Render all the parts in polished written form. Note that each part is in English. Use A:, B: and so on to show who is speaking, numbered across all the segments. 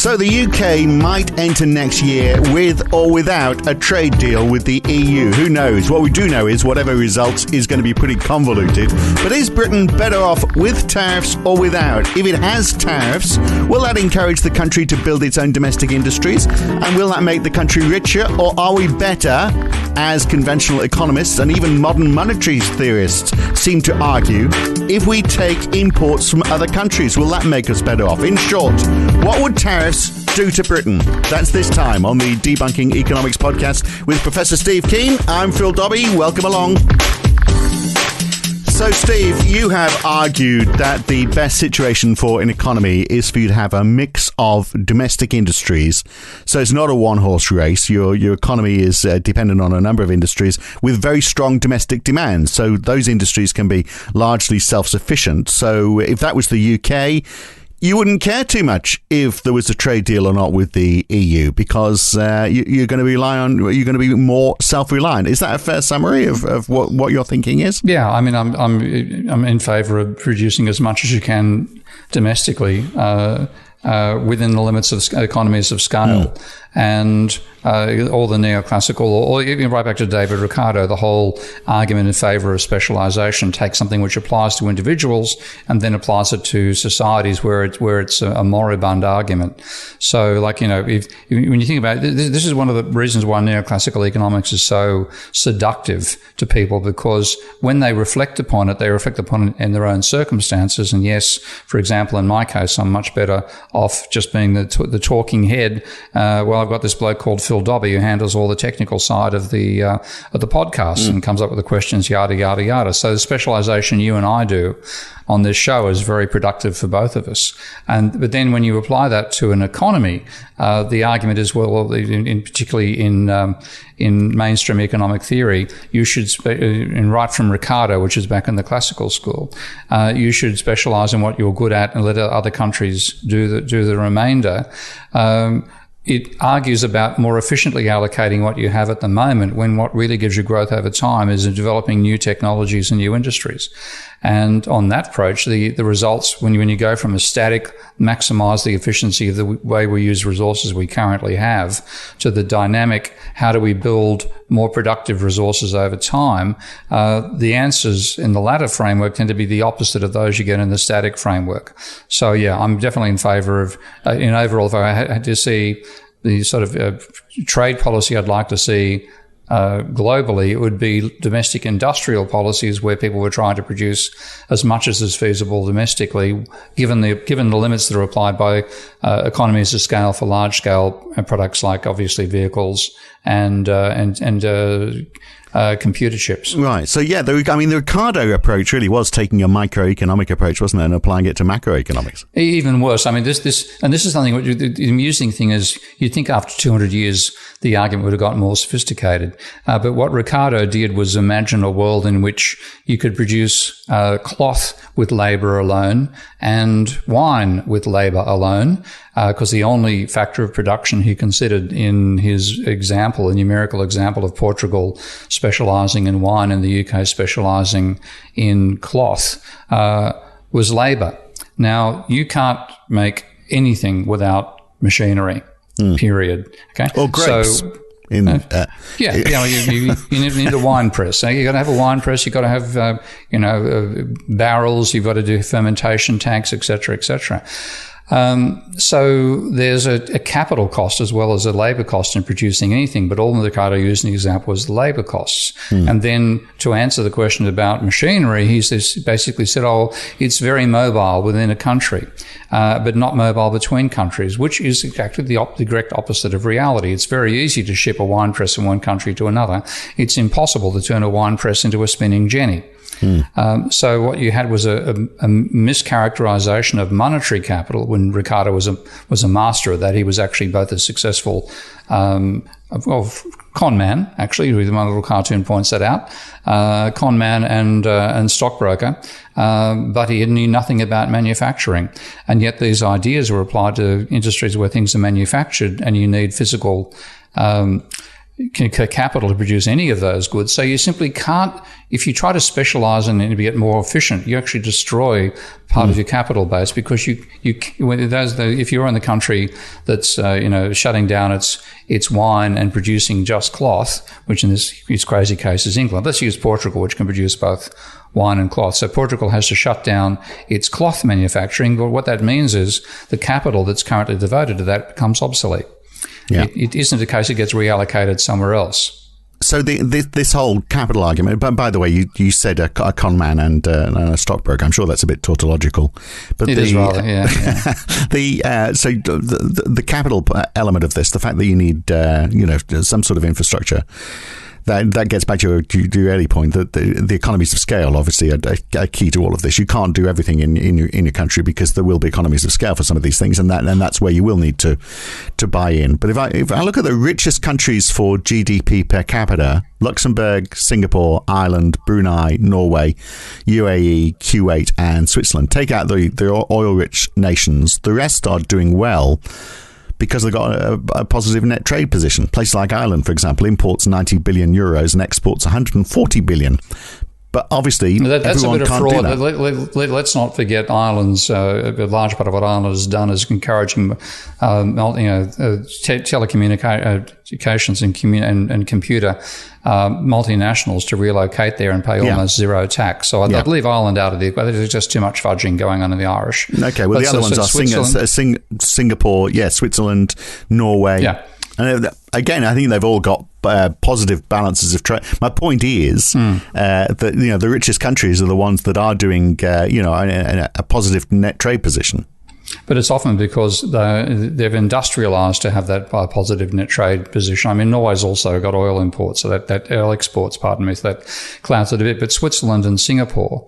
A: So the UK might enter next year with or without a trade deal with the EU. Who knows? What we do know is whatever results is going to be pretty convoluted. But is Britain better off with tariffs or without? If it has tariffs, will that encourage the country to build its own domestic industries? And will that make the country richer? Or are we better, as conventional economists and even modern monetary theorists seem to argue, if we take imports from other countries? Will that make us better off? In short, what would tariffs do to Britain? That's this time on the Debunking Economics podcast with Professor Steve Keen. I'm Phil Dobbie. Welcome along. So, Steve, you have argued that the best situation for an economy is for you to have a mix of domestic industries. So it's not a one-horse race. Your economy is dependent on a number of industries with very strong domestic demand. So those industries can be largely self-sufficient. So if that was the UK, you wouldn't care too much if there was a trade deal or not with the EU, because you're going to be more self-reliant. Is that a fair summary of what your thinking is?
B: Yeah, I mean, I'm in favour of producing as much as you can domestically within the limits of economies of scale. And all the neoclassical, or even right back to David Ricardo, the whole argument in favour of specialisation takes something which applies to individuals and then applies it to societies where it's a moribund argument. So, like, you know, when you think about it, this is one of the reasons why neoclassical economics is so seductive to people, because when they reflect upon it in their own circumstances. And yes, for example, in my case, I'm much better off just being the talking head. I've got this bloke called Phil Dobbie who handles all the technical side of the podcast and comes up with the questions, yada, yada, yada. So the specialisation you and I do on this show is very productive for both of us. But then when you apply that to an economy, the argument is, particularly in mainstream economic theory, you should, and right from Ricardo, which is back in the classical school, you should specialise in what you're good at and let other countries do the remainder. It argues about more efficiently allocating what you have at the moment, when what really gives you growth over time is in developing new technologies and new industries. And on that approach, the results, when you go from a static, maximise the efficiency of the way we use resources we currently have, to the dynamic, how do we build more productive resources over time, the answers in the latter framework tend to be the opposite of those you get in the static framework. So, yeah, I'm definitely in favour of, overall, if I had to see the sort of trade policy I'd like to see globally, it would be domestic industrial policies where people were trying to produce as much as is feasible domestically, given the limits that are applied by economies of scale for large scale products like obviously vehicles and computer chips. Right.
A: So, yeah, the Ricardo approach really was taking a microeconomic approach, wasn't it, and applying it to macroeconomics.
B: Even worse. I mean, this is something, the amusing thing is, you'd think after 200 years, the argument would have gotten more sophisticated. But what Ricardo did was imagine a world in which you could produce cloth with labour alone and wine with labour alone, because the only factor of production he considered in his example, a numerical example of Portugal specialising in wine and the UK specialising in cloth, was labour. Now, you can't make anything without machinery, period. Okay?
A: Or grapes.
B: So, you need a wine press. So you've got to have a wine press. You've got to have, barrels. You've got to do fermentation tanks, etc., etc. So there's a capital cost as well as a labour cost in producing anything, but all Ricardo used in the example was the labour costs. And then to answer the question about machinery, he basically said, it's very mobile within a country, but not mobile between countries, which is exactly the direct opposite of reality. It's very easy to ship a wine press from one country to another. It's impossible to turn a wine press into a spinning jenny. So what you had was a mischaracterization of monetary capital. When Ricardo was a master of that, he was actually both a successful con man, actually, who my little cartoon points that out, con man and stockbroker, but he knew nothing about manufacturing. And yet these ideas were applied to industries where things are manufactured and you need physical capital to produce any of those goods. So you simply can't, if you try to specialize and get more efficient, you actually destroy part of your capital base, because if you're in the country that's shutting down its wine and producing just cloth, which in this crazy case is England. Let's use Portugal, which can produce both wine and cloth. So Portugal has to shut down its cloth manufacturing. But what that means is the capital that's currently devoted to that becomes obsolete. Yeah. It isn't a case it gets reallocated somewhere else.
A: So this whole capital argument, by the way, you said a con man and a stockbroker. I'm sure that's a bit tautological, but
B: it is rather, yeah.
A: So the capital element of this, the fact that you need some sort of infrastructure. That gets back to your early point that the economies of scale obviously are key to all of this. You can't do everything in your country, because there will be economies of scale for some of these things, and that's where you will need to buy in. But if I look at the richest countries for GDP per capita, Luxembourg, Singapore, Ireland, Brunei, Norway, UAE, Kuwait, and Switzerland, take out the oil-rich nations, the rest are doing well, because they've got a positive net trade position. Places like Ireland, for example, imports 90 billion euros and exports 140 billion. But obviously,
B: that's
A: everyone
B: a bit of
A: can't
B: fraud.
A: do that.
B: Let's not forget Ireland's a large part of what Ireland has done is encouraging, telecommunications and computer multinationals to relocate there and pay almost zero tax. So I believe Ireland out of the equation. There's just too much fudging going on in the Irish.
A: Okay, well, the other ones are Singapore, Switzerland, Norway. Yeah. And again, I think they've all got positive balances of trade. My point is that the richest countries are the ones that are doing a positive net trade position.
B: But it's often because they've industrialised to have that positive net trade position. I mean, Norway's also got oil imports, so that oil exports, so that clouds it a bit. But Switzerland and Singapore,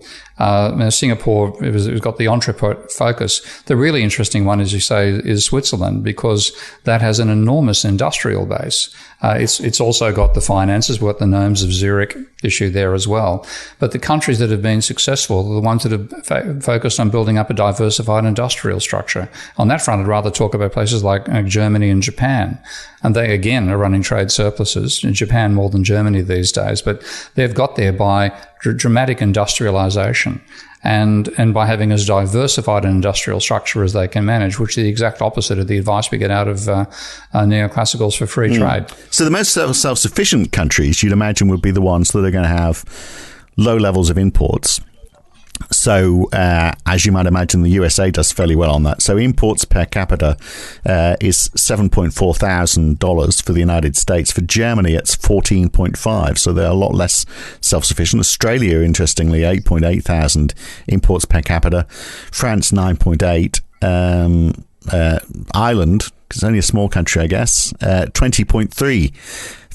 B: Singapore has got the entrepot focus. The really interesting one, as you say, is Switzerland, because that has an enormous industrial base. It's also got the finances, what the gnomes of Zurich issue there as well. But the countries that have been successful are the ones that have focused on building up a diversified industrial structure. On that front, I'd rather talk about places like Germany and Japan. And they, again, are running trade surpluses. In Japan more than Germany these days. But they've got there by dramatic industrialization and by having as diversified an industrial structure as they can manage, which is the exact opposite of the advice we get out of neoclassicals for free trade.
A: So the most self-sufficient countries, you'd imagine, would be the ones that are going to have low levels of imports. So, as you might imagine, the USA does fairly well on that. So imports per capita is $7.4 thousand for the United States. For Germany, it's 14.5. So they're a lot less self-sufficient. Australia, interestingly, 8.8 thousand imports per capita. France, 9.8. Ireland, because it's only a small country, I guess, 20.3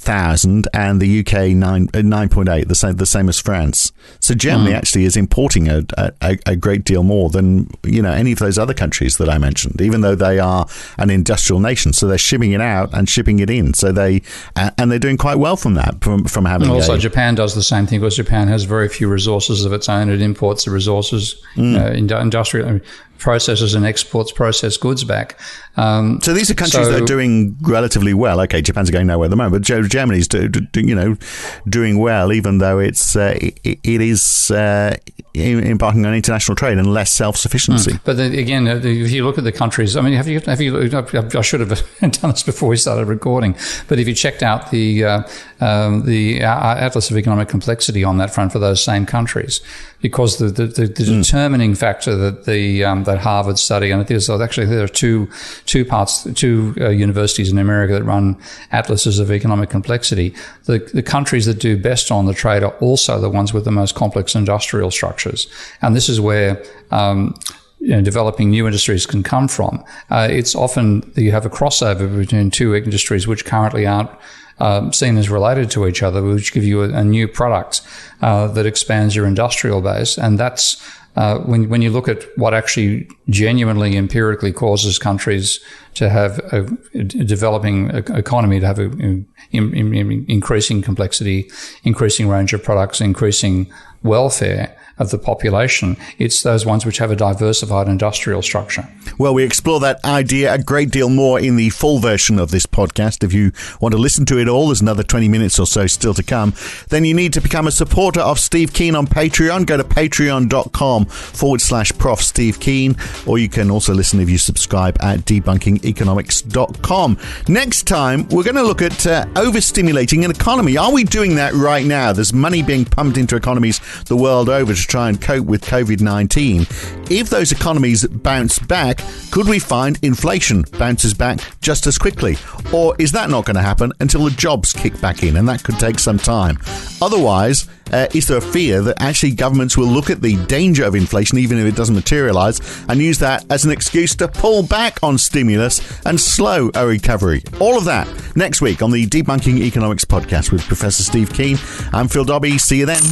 A: thousand, and the UK 9.8, the same as France. So Germany actually is importing a great deal more than any of those other countries that I mentioned, even though they are an industrial nation. So they're shipping it out and shipping it in. So they're doing quite well from that, from having.
B: And also, Japan does the same thing, because Japan has very few resources of its own. It imports the resources, industrial processes, and exports processed goods back.
A: So these are countries that are doing relatively well. Okay, Japan's going nowhere at the moment, but Germany's doing well, even though it is embarking on international trade and less self-sufficiency.
B: But then, again, if you look at the countries, I mean, have you? I should have done this before we started recording. But if you checked out the Atlas of Economic Complexity on that front for those same countries, because the determining factor that that Harvard study, and there are two universities in America that run atlases of economic complexity. The countries that do best on the trade are also the ones with the most complex industrial structures, and this is where developing new industries can come from. It's often that you have a crossover between two industries which currently aren't seen as related to each other, which give you a new product that expands your industrial base. And that's when you look at what actually genuinely empirically causes countries to have a developing economy, to have increasing complexity, increasing range of products, increasing welfare, of the population. It's those ones which have a diversified industrial structure.
A: Well, we explore that idea a great deal more in the full version of this podcast. If you want to listen to it all, there's another 20 minutes or so still to come. Then you need to become a supporter of Steve Keen on Patreon. Go to patreon.com/Prof Steve Keen, or you can also listen if you subscribe at debunkingeconomics.com. Next time, we're going to look at overstimulating an economy. Are we doing that right now? There's money being pumped into economies the world over to try and cope with COVID-19. If those economies bounce back, could we find inflation bounces back just as quickly? Or is that not going to happen until the jobs kick back in? And that could take some time. Otherwise, is there a fear that actually governments will look at the danger of inflation, even if it doesn't materialize, and use that as an excuse to pull back on stimulus and slow a recovery? All of that next week on the Debunking Economics podcast with Professor Steve Keen. I'm Phil Dobbie. See you then.